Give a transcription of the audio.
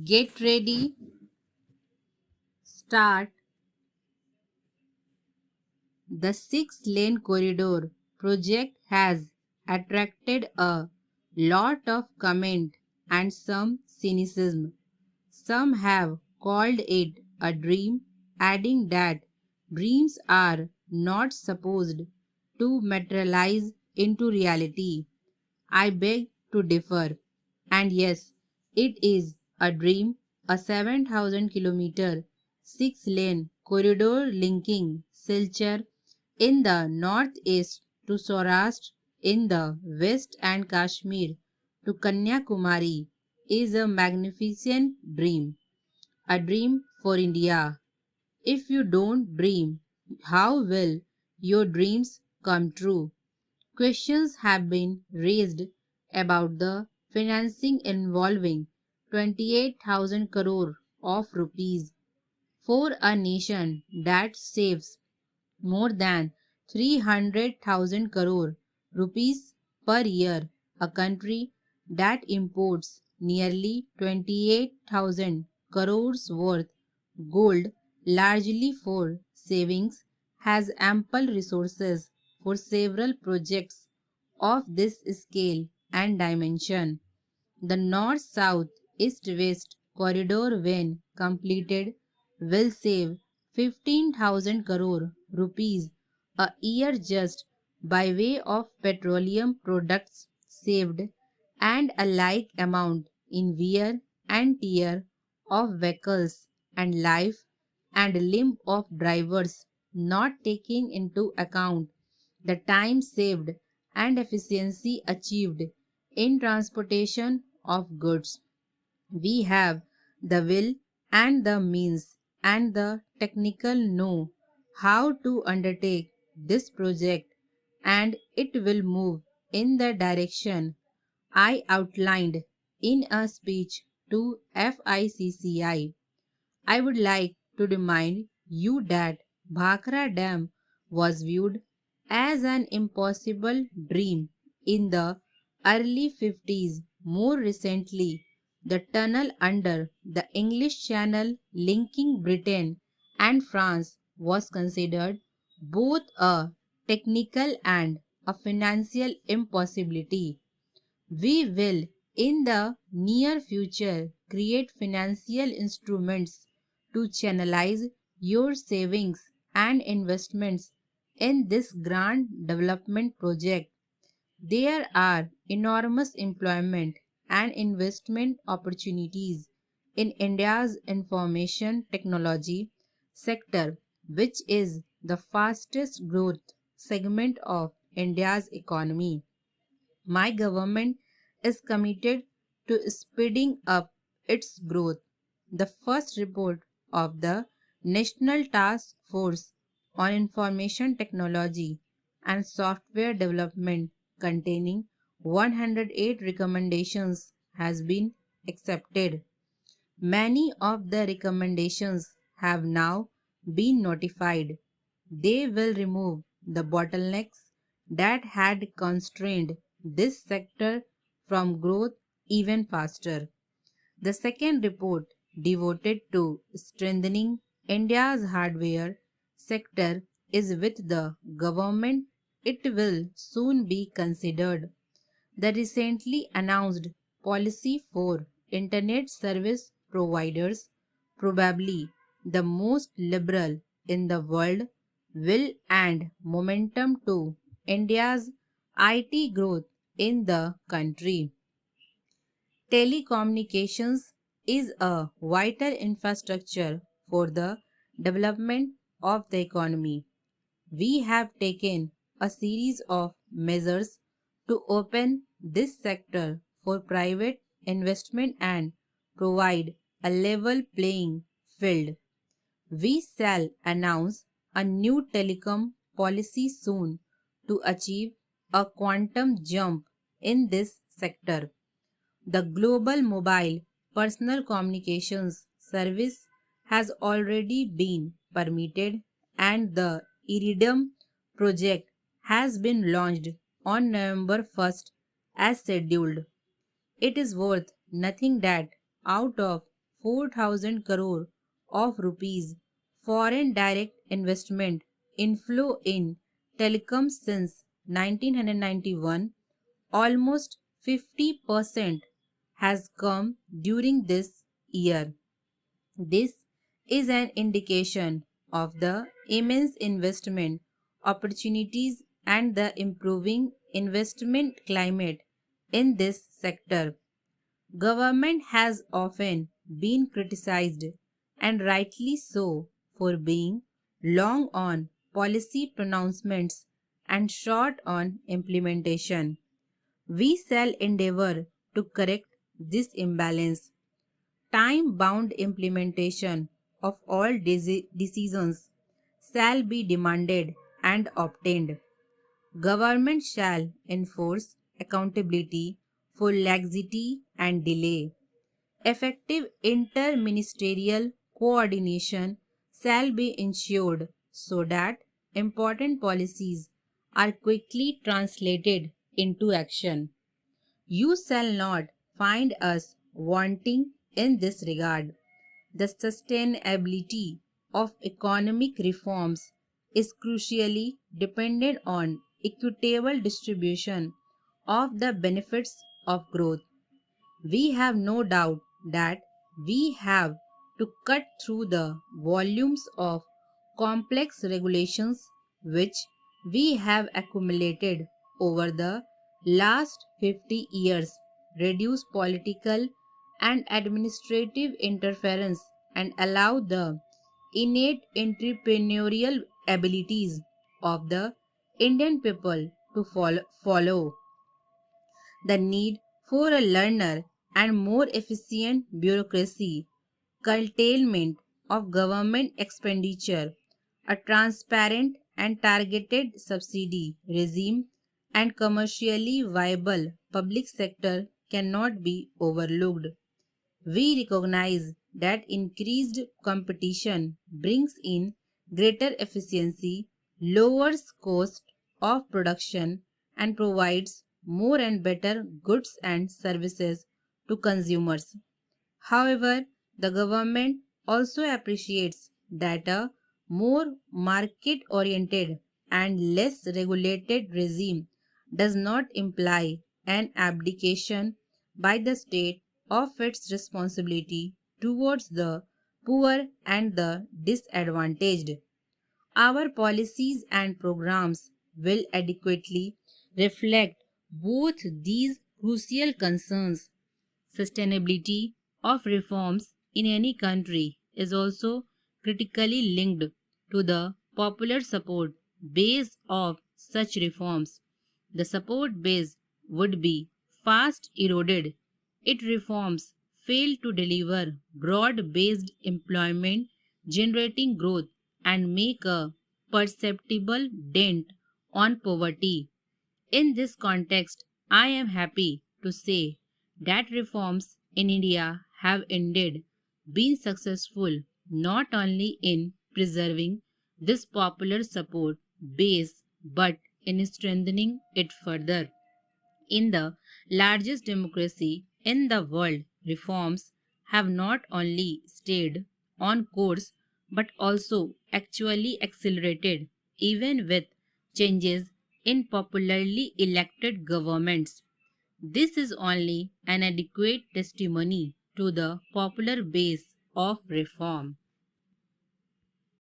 Get ready, start. The 6-lane corridor project has attracted a lot of comment and some cynicism. Some have called it a dream, adding that dreams are not supposed to materialize into reality. I beg to differ. And yes, it is a dream, a 7,000-kilometer 6-lane corridor linking Silchar in the northeast to Saurashtra in the west and Kashmir to Kanyakumari is a magnificent dream, a dream for India. If you don't dream, how will your dreams come true? Questions have been raised about the financing involving 28,000 crore of rupees for a nation that saves more than 300,000 crore rupees per year, a country that imports nearly 28,000 crores worth gold largely for savings, has ample resources for several projects of this scale and dimension. The north-south east-west corridor, when completed, will save 15,000 crore rupees a year just by way of petroleum products saved and a like amount in wear and tear of vehicles and life and limb of drivers, not taking into account the time saved and efficiency achieved in transportation of goods. We have the will and the means and the technical know how to undertake this project, and it will move in the direction I outlined in a speech to FICCI. I would like to remind you that Bhakra Dam was viewed as an impossible dream in the early 50s. More recently, the tunnel under the English Channel linking Britain and France was considered both a technical and a financial impossibility. We will, in the near future, create financial instruments to channelize your savings and investments in this grand development project. There are enormous employment and investment opportunities in India's information technology sector, which is the fastest growth segment of India's economy. My government is committed to speeding up its growth. The first report of the National Task Force on Information Technology and Software Development, containing 108 recommendations, has been accepted. Many of the recommendations have now been notified. They will remove the bottlenecks that had constrained this sector from growth even faster. The second report, devoted to strengthening India's hardware sector, is with the government. It will soon be considered. The recently announced policy for Internet service providers, probably the most liberal in the world, will add momentum to India's IT growth in the country. Telecommunications is a vital infrastructure for the development of the economy. We have taken a series of measures to open this sector for private investment and provide a level playing field. We shall announce a new telecom policy soon to achieve a quantum jump in this sector. The Global Mobile Personal Communications Service has already been permitted, and the Iridium project has been launched on November 1st as scheduled. It is worth nothing that out of 4,000 crore of rupees foreign direct investment inflow in telecom since 1991. Almost 50% has come during this year. This is an indication of the immense investment opportunities and the improving investment climate in this sector. Government has often been criticized, and rightly so, for being long on policy pronouncements and short on implementation. We shall endeavor to correct this imbalance. Time bound implementation of all decisions shall be demanded and obtained. Government shall enforce accountability for laxity and delay. Effective interministerial coordination shall be ensured so that important policies are quickly translated into action. You shall not find us wanting in this regard. The sustainability of economic reforms is crucially dependent on equitable distribution of the benefits of growth. We have no doubt that we have to cut through the volumes of complex regulations which we have accumulated over the last 50 years, reduce political and administrative interference, and allow the innate entrepreneurial abilities of the Indian people to follow. The need for a learner and more efficient bureaucracy, curtailment of government expenditure, a transparent and targeted subsidy regime, and commercially viable public sector cannot be overlooked. We recognize that increased competition brings in greater efficiency, lowers cost of production, and provides more and better goods and services to consumers. However, the government also appreciates that a more market oriented and less regulated regime does not imply an abdication by the state of its responsibility towards the poor and the disadvantaged. Our policies and programs will adequately reflect both these crucial concerns. Sustainability of reforms in any country is also critically linked to the popular support base of such reforms. The support base would be fast eroded if reforms fail to deliver broad based employment generating growth and make a perceptible dent on poverty. In this context, I am happy to say that reforms in India have indeed been successful not only in preserving this popular support base but in strengthening it further. In the largest democracy in the world, reforms have not only stayed on course but also actually accelerated, even with changes in popularly elected governments. This is only an adequate testimony to the popular base of reform.